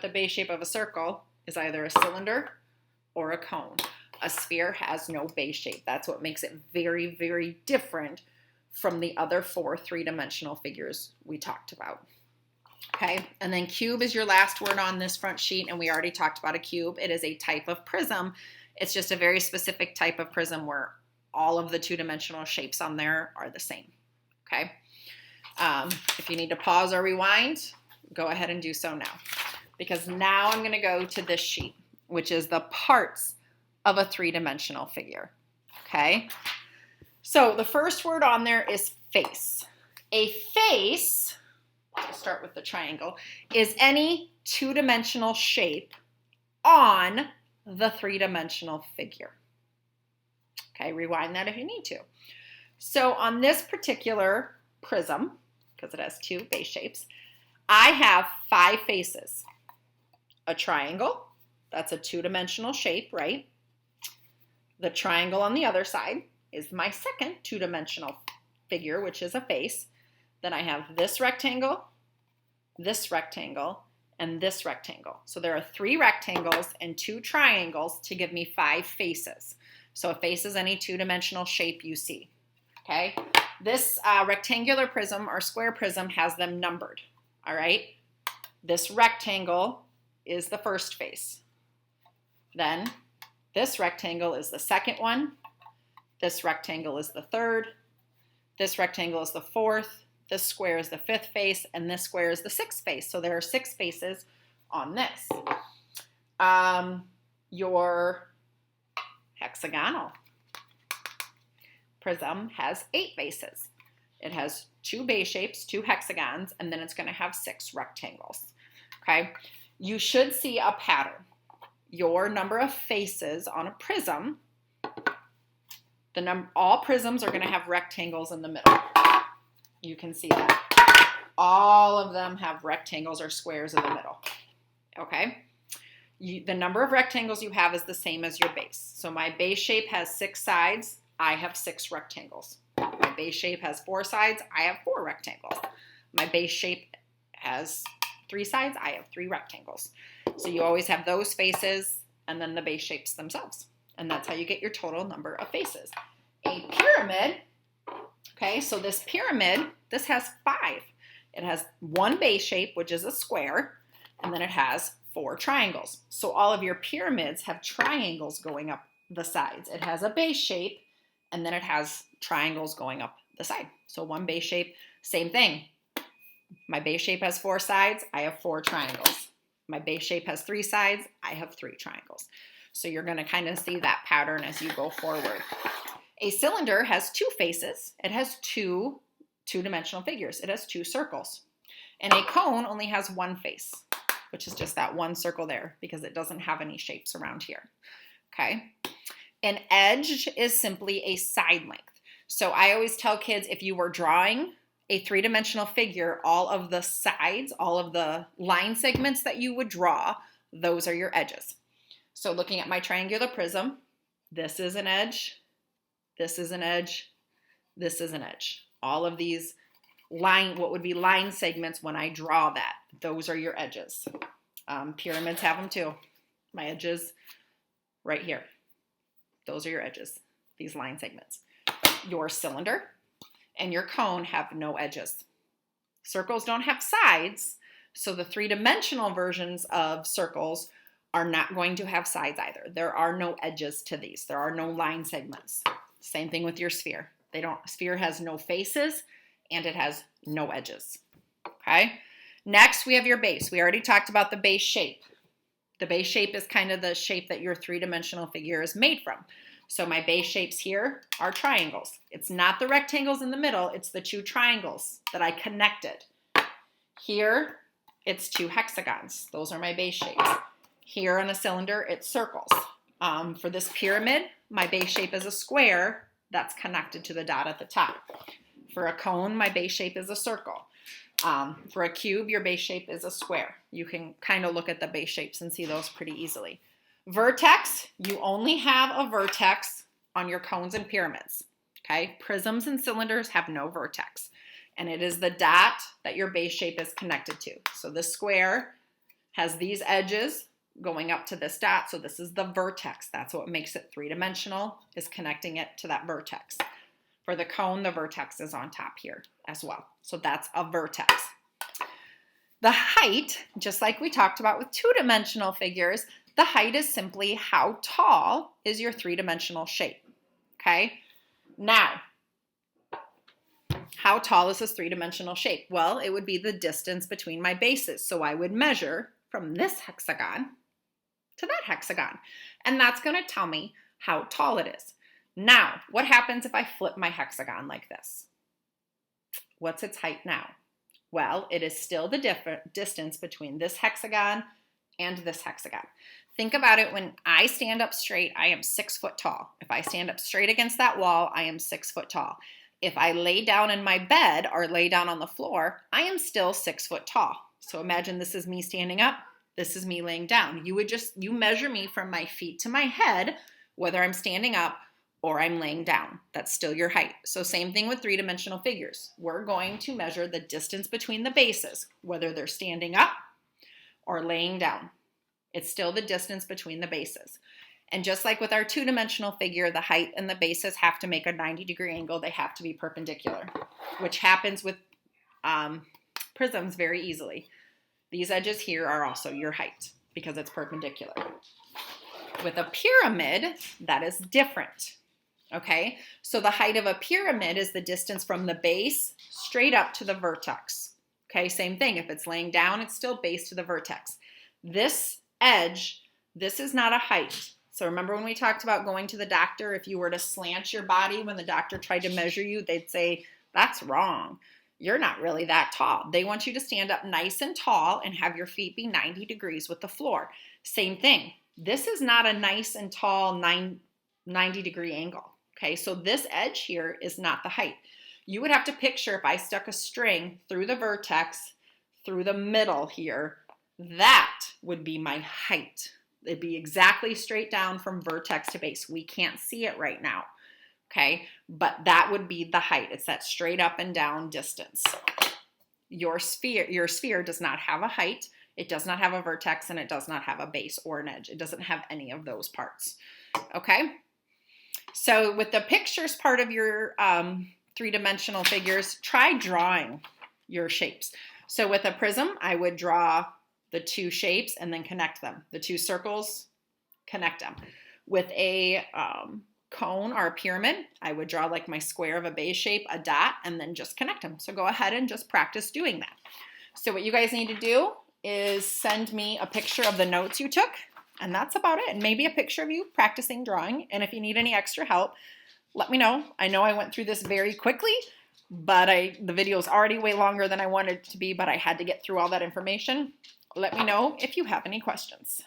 with the base shape of a circle is either a cylinder or a cone. A sphere has no base shape. That's what makes it very, very different from the other 4 three-dimensional figures we talked about. Okay, and then cube is your last word on this front sheet, and we already talked about a cube. It is a type of prism. It's just a very specific type of prism where all of the two-dimensional shapes on there are the same. Okay, if you need to pause or rewind, go ahead and do so now, because now I'm going to go to this sheet, which is the parts of a three-dimensional figure. Okay, so the first word on there is face. A face, I'll start with the triangle, is any two-dimensional shape on the three-dimensional figure. Okay, rewind that if you need to. So on this particular prism, because it has 2 base shapes, I have 5 faces. A triangle, that's a two-dimensional shape, right? The triangle on the other side is my second two-dimensional figure, which is a face. Then I have this rectangle, and this rectangle. So there are 3 rectangles and 2 triangles to give me 5 faces. So a face is any two-dimensional shape you see. Okay, this rectangular prism or square prism has them numbered. All right, this rectangle is the first face. Then this rectangle is the second one. This rectangle is the third. This rectangle is the fourth. This square is the 5th face, and this square is the 6th face. So there are 6 faces on this. Your hexagonal prism has 8 faces. It has 2 base shapes, 2 hexagons, and then it's going to have 6 rectangles. Okay, you should see a pattern. Your number of faces on a prism, all prisms are going to have rectangles in the middle. You can see that. All of them have rectangles or squares in the middle. Okay, the number of rectangles you have is the same as your base. So my base shape has 6 sides. I have 6 rectangles. My base shape has 4 sides. I have 4 rectangles. My base shape has 3 sides. I have 3 rectangles. So you always have those faces and then the base shapes themselves. And that's how you get your total number of faces. A pyramid, okay, so this pyramid, this has 5. It has 1 base shape, which is a square, and then it has 4 triangles. So all of your pyramids have triangles going up the sides. It has a base shape, and then it has triangles going up the side. So 1 base shape, same thing. My base shape has 4 sides, I have 4 triangles. My base shape has 3 sides, I have 3 triangles. So you're going to kind of see that pattern as you go forward. A cylinder has 2 faces. It has 2 two-dimensional figures. It has 2 circles. And a cone only has 1 face, which is just that 1 circle there because it doesn't have any shapes around here. Okay. An edge is simply a side length. So I always tell kids, if you were drawing a 3-dimensional figure, all of the sides, all of the line segments that you would draw, those are your edges. So looking at my triangular prism, this is an edge, this is an edge, this is an edge. All of these what would be line segments when I draw that, those are your edges. Pyramids have them too. My edges right here. Those are your edges, these line segments. Your cylinder and your cone have no edges. Circles don't have sides, so the 3-dimensional versions of circles are not going to have sides either. There are no edges to these. There are no line segments. Same thing with your sphere. Sphere has no faces and it has no edges. Okay? Next, we have your base. We already talked about the base shape. The base shape is kind of the shape that your 3-dimensional figure is made from. So my base shapes here are triangles. It's not the rectangles in the middle, it's the 2 triangles that I connected. Here, it's 2 hexagons. Those are my base shapes. Here on a cylinder, it's circles. For this pyramid, my base shape is a square that's connected to the dot at the top. For a cone, my base shape is a circle. For a cube, your base shape is a square. You can kind of look at the base shapes and see those pretty easily. Vertex, you only have a vertex on your cones and pyramids. Okay, prisms and cylinders have no vertex. And it is the dot that your base shape is connected to. So the square has these edges going up to this dot. So this is the vertex. That's what makes it three-dimensional, is connecting it to that vertex. For the cone, the vertex is on top here as well. So that's a vertex. The height, just like we talked about with two-dimensional figures, the height is simply how tall is your three-dimensional shape, okay? Now, how tall is this three-dimensional shape? Well, it would be the distance between my bases. So I would measure from this hexagon to that hexagon. And that's going to tell me how tall it is. Now, what happens if I flip my hexagon like this? What's its height now? Well, it is still the distance between this hexagon and this hexagon. Think about it. When I stand up straight, I am 6 foot tall. If I stand up straight against that wall, I am 6 foot tall. If I lay down in my bed or lay down on the floor, I am still 6 foot tall. So imagine this is me standing up. This is me laying down. You measure me from my feet to my head, whether I'm standing up or I'm laying down. That's still your height. So same thing with three-dimensional figures. We're going to measure the distance between the bases, whether they're standing up or laying down. It's still the distance between the bases. And just like with our two-dimensional figure, the height and the bases have to make a 90-degree angle. They have to be perpendicular, which happens with prisms very easily. These edges here are also your height because it's perpendicular. With a pyramid, that is different. Okay, so the height of a pyramid is the distance from the base straight up to the vertex. Okay, same thing. If it's laying down, it's still base to the vertex. This edge, this is not a height. So remember when we talked about going to the doctor, if you were to slant your body when the doctor tried to measure you, they'd say, that's wrong. You're not really that tall. They want you to stand up nice and tall and have your feet be 90 degrees with the floor. Same thing. This is not a nice and tall 90-degree angle. Okay, so this edge here is not the height. You would have to picture if I stuck a string through the vertex, through the middle here, that would be my height. It'd be exactly straight down from vertex to base. We can't see it right now, okay? But that would be the height. It's that straight up and down distance. Your sphere does not have a height. It does not have a vertex, and it does not have a base or an edge. It doesn't have any of those parts, okay? So with the pictures part of your three-dimensional figures, try drawing your shapes. So with a prism, I would draw the two shapes and then connect them. The two circles, connect them. With a cone or a pyramid, I would draw like my square of a base shape, a dot, and then just connect them. So go ahead and just practice doing that. So what you guys need to do is send me a picture of the notes you took, and that's about it. And maybe a picture of you practicing drawing. And if you need any extra help, let me know. I know I went through this very quickly, but the video is already way longer than I wanted it to be, but I had to get through all that information. Let me know if you have any questions.